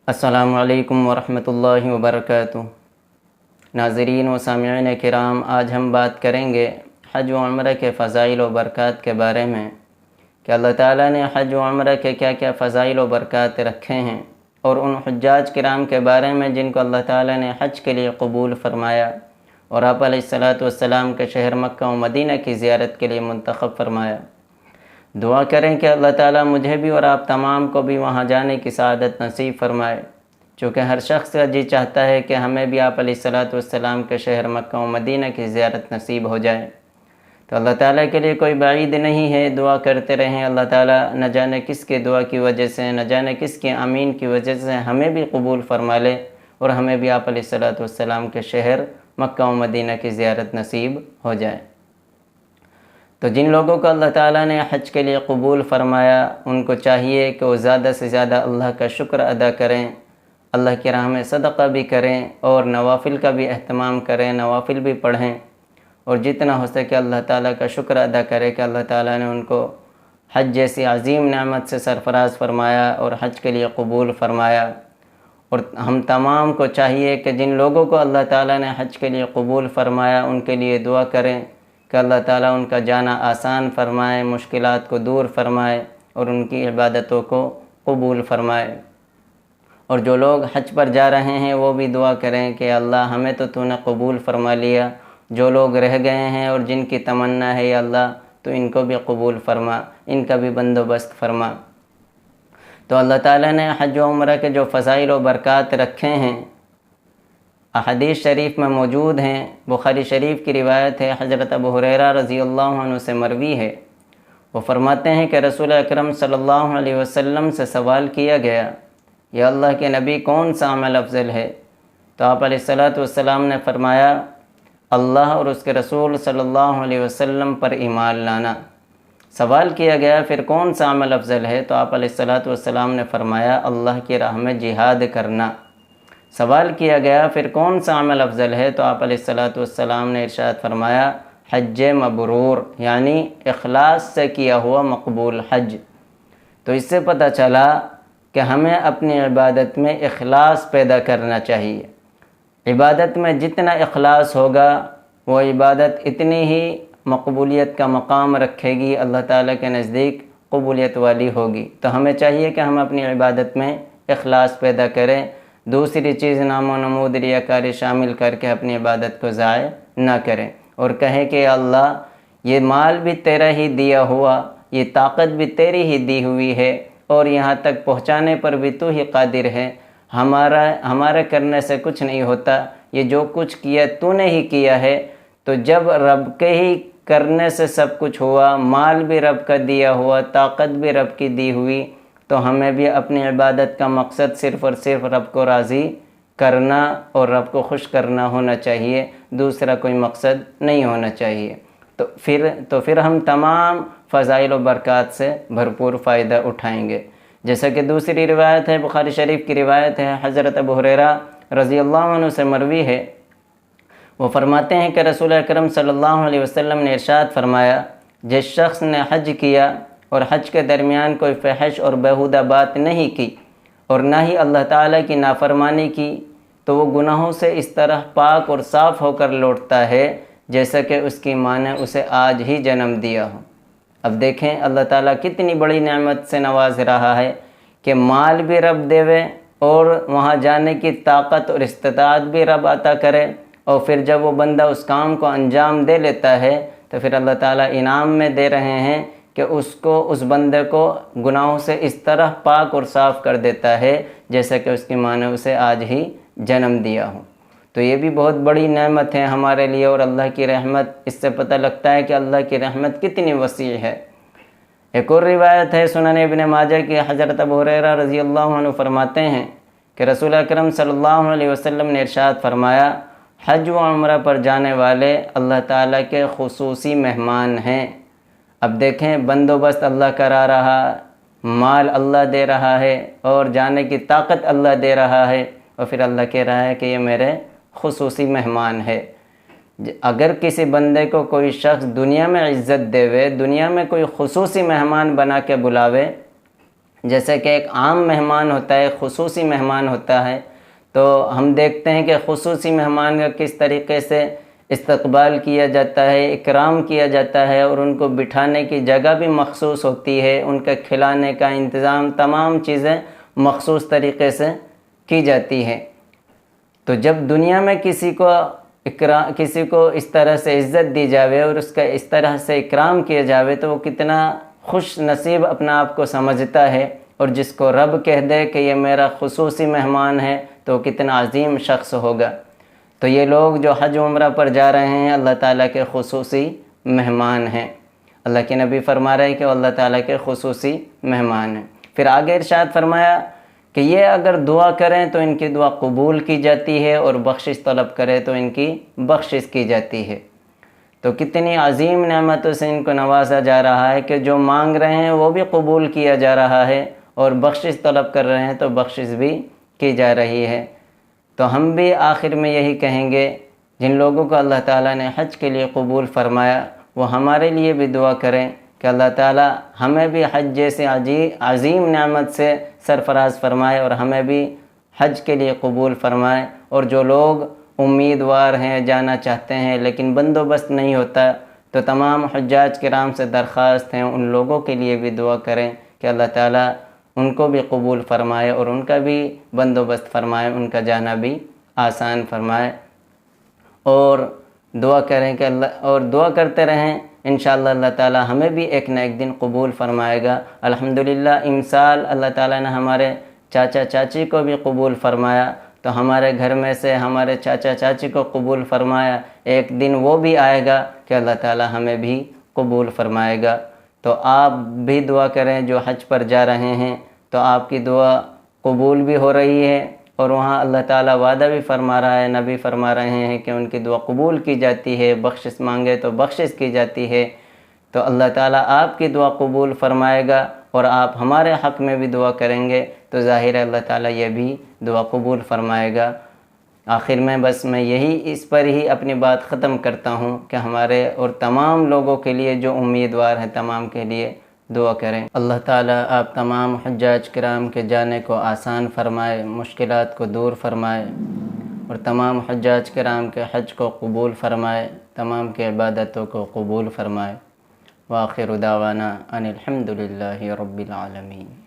السلام علیکم ورحمۃ اللہ وبرکاتہ۔ ناظرین و سامعین کرام، آج ہم بات کریں گے حج و عمرہ کے فضائل و برکات کے بارے میں کہ اللہ تعالیٰ نے حج و عمرہ کے کیا کیا فضائل و برکات رکھے ہیں، اور ان حجاج کرام کے بارے میں جن کو اللہ تعالیٰ نے حج کے لیے قبول فرمایا اور آپ علیہ الصلاۃ والسلام کے شہر مکہ و مدینہ کی زیارت کے لیے منتخب فرمایا۔ دعا کریں کہ اللہ تعالیٰ مجھے بھی اور آپ تمام کو بھی وہاں جانے کی سعادت نصیب فرمائے، چونکہ ہر شخص کا جی چاہتا ہے کہ ہمیں بھی آپ علیہ الصلاۃ والسلام کے شہر مکہ و مدینہ کی زیارت نصیب ہو جائے۔ تو اللہ تعالیٰ کے لیے کوئی بعید نہیں ہے، دعا کرتے رہیں۔ اللہ تعالیٰ نہ جانے کس کے دعا کی وجہ سے، نہ جانے کس کے آمین کی وجہ سے ہمیں بھی قبول فرما لے اور ہمیں بھی آپ علیہ الصلاۃ والسلام کے شہر مکہ و مدینہ کی زیارت نصیب ہو جائے۔ تو جن لوگوں کو اللہ تعالیٰ نے حج کے لیے قبول فرمایا، ان کو چاہیے کہ وہ زیادہ سے زیادہ اللہ کا شکر ادا کریں، اللہ کی راہ میں صدقہ بھی کریں اور نوافل کا بھی اہتمام کریں، نوافل بھی پڑھیں، اور جتنا ہو سکے اللہ تعالیٰ کا شکر ادا کرے کہ اللہ تعالیٰ نے ان کو حج جیسی عظیم نعمت سے سرفراز فرمایا اور حج کے لیے قبول فرمایا۔ اور ہم تمام کو چاہیے کہ جن لوگوں کو اللہ تعالیٰ نے حج کے لیے قبول فرمایا ان کے لیے دعا کریں کہ اللہ تعالیٰ ان کا جانا آسان فرمائے، مشکلات کو دور فرمائے اور ان کی عبادتوں کو قبول فرمائے۔ اور جو لوگ حج پر جا رہے ہیں وہ بھی دعا کریں کہ اللہ ہمیں تو نے قبول فرما لیا، جو لوگ رہ گئے ہیں اور جن کی تمنا ہے یا اللہ تو ان کو بھی قبول فرما، ان کا بھی بندوبست فرما۔ تو اللہ تعالیٰ نے حج و عمرہ کے جو فضائل و برکات رکھے ہیں احادیث شریف میں موجود ہیں۔ بخاری شریف کی روایت ہے، حضرت ابو ہریرہ رضی اللہ عنہ سے مروی ہے، وہ فرماتے ہیں کہ رسول اکرم صلی اللہ علیہ وسلم سے سوال کیا گیا، یا اللہ کے نبی کون سا عمل افضل ہے؟ تو آپ علیہ الصلاۃ والسلام نے فرمایا، اللہ اور اس کے رسول صلی اللہ علیہ وسلم پر ایمان لانا۔ سوال کیا گیا پھر کون سا عمل افضل ہے؟ تو آپ علیہ الصلاۃ والسلام نے فرمایا، اللہ کی راہ میں جہاد کرنا۔ سوال کیا گیا پھر کون سا عمل افضل ہے؟ تو آپ علیہ الصلاۃ والسلام نے ارشاد فرمایا، حج مبرور، یعنی اخلاص سے کیا ہوا مقبول حج۔ تو اس سے پتہ چلا کہ ہمیں اپنی عبادت میں اخلاص پیدا کرنا چاہیے۔ عبادت میں جتنا اخلاص ہوگا وہ عبادت اتنی ہی مقبولیت کا مقام رکھے گی، اللہ تعالیٰ کے نزدیک قبولیت والی ہوگی۔ تو ہمیں چاہیے کہ ہم اپنی عبادت میں اخلاص پیدا کریں، دوسری چیز نام و نمود ریاکاری شامل کر کے اپنی عبادت کو ضائع نہ کریں، اور کہیں کہ اللہ یہ مال بھی تیرا ہی دیا ہوا، یہ طاقت بھی تیری ہی دی ہوئی ہے، اور یہاں تک پہنچانے پر بھی تو ہی قادر ہے، ہمارے کرنے سے کچھ نہیں ہوتا، یہ جو کچھ کیا تو نے ہی کیا ہے۔ تو جب رب کے ہی کرنے سے سب کچھ ہوا، مال بھی رب کا دیا ہوا، طاقت بھی رب کی دی ہوئی، تو ہمیں بھی اپنی عبادت کا مقصد صرف اور صرف رب کو راضی کرنا اور رب کو خوش کرنا ہونا چاہیے، دوسرا کوئی مقصد نہیں ہونا چاہیے۔ تو پھر ہم تمام فضائل و برکات سے بھرپور فائدہ اٹھائیں گے۔ جیسا کہ دوسری روایت ہے، بخاری شریف کی روایت ہے، حضرت ابو ہریرہ رضی اللہ عنہ سے مروی ہے، وہ فرماتے ہیں کہ رسول اکرم صلی اللہ علیہ وسلم نے ارشاد فرمایا، جس شخص نے حج کیا اور حج کے درمیان کوئی فحش اور بیہودہ بات نہیں کی اور نہ ہی اللہ تعالیٰ کی نافرمانی کی، تو وہ گناہوں سے اس طرح پاک اور صاف ہو کر لوٹتا ہے جیسا کہ اس کی ماں نے اسے آج ہی جنم دیا ہو۔ اب دیکھیں اللہ تعالیٰ کتنی بڑی نعمت سے نواز رہا ہے کہ مال بھی رب دیوے اور وہاں جانے کی طاقت اور استطاعت بھی رب عطا کرے، اور پھر جب وہ بندہ اس کام کو انجام دے لیتا ہے تو پھر اللہ تعالیٰ انعام میں دے رہے ہیں کہ اس بندے کو گناہوں سے اس طرح پاک اور صاف کر دیتا ہے جیسا کہ اس کی ماں نے اسے آج ہی جنم دیا ہو۔ تو یہ بھی بہت بڑی نعمت ہے ہمارے لیے، اور اللہ کی رحمت، اس سے پتہ لگتا ہے کہ اللہ کی رحمت کتنی وسیع ہے۔ ایک اور روایت ہے سنن ابن ماجہ کی، حضرت ابو ہریرہ رضی اللہ عنہ فرماتے ہیں کہ رسول اکرم صلی اللہ علیہ وسلم نے ارشاد فرمایا، حج و عمرہ پر جانے والے اللہ تعالیٰ کے خصوصی مہمان ہیں۔ اب دیکھیں، بندوبست اللہ کرا رہا، مال اللہ دے رہا ہے اور جانے کی طاقت اللہ دے رہا ہے، اور پھر اللہ کہہ رہا ہے کہ یہ میرے خصوصی مہمان ہے۔ اگر کسی بندے کو کوئی شخص دنیا میں عزت دے، دنیا میں کوئی خصوصی مہمان بنا کے بلاوے، جیسے کہ ایک عام مہمان ہوتا ہے، خصوصی مہمان ہوتا ہے، تو ہم دیکھتے ہیں کہ خصوصی مہمان کا کس طریقے سے استقبال کیا جاتا ہے، اکرام کیا جاتا ہے، اور ان کو بٹھانے کی جگہ بھی مخصوص ہوتی ہے، ان کا کھلانے کا انتظام، تمام چیزیں مخصوص طریقے سے کی جاتی ہے۔ تو جب دنیا میں کسی کو اس طرح سے عزت دی جاوے اور اس کا اس طرح سے اکرام کیا جاوے تو وہ کتنا خوش نصیب اپنا آپ کو سمجھتا ہے، اور جس کو رب کہہ دے کہ یہ میرا خصوصی مہمان ہے تو کتنا عظیم شخص ہوگا۔ تو یہ لوگ جو حج عمرہ پر جا رہے ہیں اللہ تعالیٰ کے خصوصی مہمان ہیں۔ اللہ کے نبی فرما رہے ہیں کہ اللہ تعالیٰ کے خصوصی مہمان ہیں۔ پھر آگے ارشاد فرمایا کہ یہ اگر دعا کریں تو ان کی دعا قبول کی جاتی ہے، اور بخشش طلب کرے تو ان کی بخشش کی جاتی ہے۔ تو کتنی عظیم نعمتوں سے ان کو نوازا جا رہا ہے کہ جو مانگ رہے ہیں وہ بھی قبول کیا جا رہا ہے، اور بخشش طلب کر رہے ہیں تو بخشش بھی کی جا رہی ہے۔ تو ہم بھی آخر میں یہی کہیں گے، جن لوگوں کو اللہ تعالیٰ نے حج کے لیے قبول فرمایا وہ ہمارے لیے بھی دعا کریں کہ اللہ تعالیٰ ہمیں بھی حج جیسے عظیم نعمت سے سرفراز فرمائے، اور ہمیں بھی حج کے لیے قبول فرمائے۔ اور جو لوگ امیدوار ہیں، جانا چاہتے ہیں لیکن بندوبست نہیں ہوتا، تو تمام حجاج کرام سے درخواست ہے ان لوگوں کے لیے بھی دعا کریں کہ اللہ تعالیٰ ان کو بھی قبول فرمائے اور ان کا بھی بندوبست فرمائے، ان کا جانا بھی آسان فرمائے، اور دعا کریں کہ دعا کرتے رہیں، انشاءاللہ اللہ تعالیٰ ہمیں بھی ایک نہ ایک دن قبول فرمائے گا۔ الحمدللہ امسال اللہ تعالیٰ نے ہمارے چاچا چاچی کو بھی قبول فرمایا، تو ہمارے گھر میں سے ہمارے چاچا چاچی کو قبول فرمایا، ایک دن وہ بھی آئے گا کہ اللہ تعالیٰ ہمیں بھی قبول فرمائے گا۔ تو آپ بھی دعا کریں، جو حج پر جا رہے ہیں تو آپ کی دعا قبول بھی ہو رہی ہے، اور وہاں اللہ تعالیٰ وعدہ بھی فرما رہا ہے، نبی فرما رہے ہیں کہ ان کی دعا قبول کی جاتی ہے، بخشش مانگے تو بخشش کی جاتی ہے۔ تو اللہ تعالیٰ آپ کی دعا قبول فرمائے گا، اور آپ ہمارے حق میں بھی دعا کریں گے تو ظاہر ہے اللہ تعالیٰ یہ بھی دعا قبول فرمائے گا۔ آخر میں بس میں اس پر ہی اپنی بات ختم کرتا ہوں کہ ہمارے اور تمام لوگوں کے لیے جو امیدوار ہیں تمام کے لیے دعا کریں۔ اللہ تعالیٰ آپ تمام حجاج کرام کے جانے کو آسان فرمائے، مشکلات کو دور فرمائے، اور تمام حجاج کرام کے حج کو قبول فرمائے، تمام کے عبادتوں کو قبول فرمائے۔ وآخر دعوانا ان الحمد للہ رب العالمین۔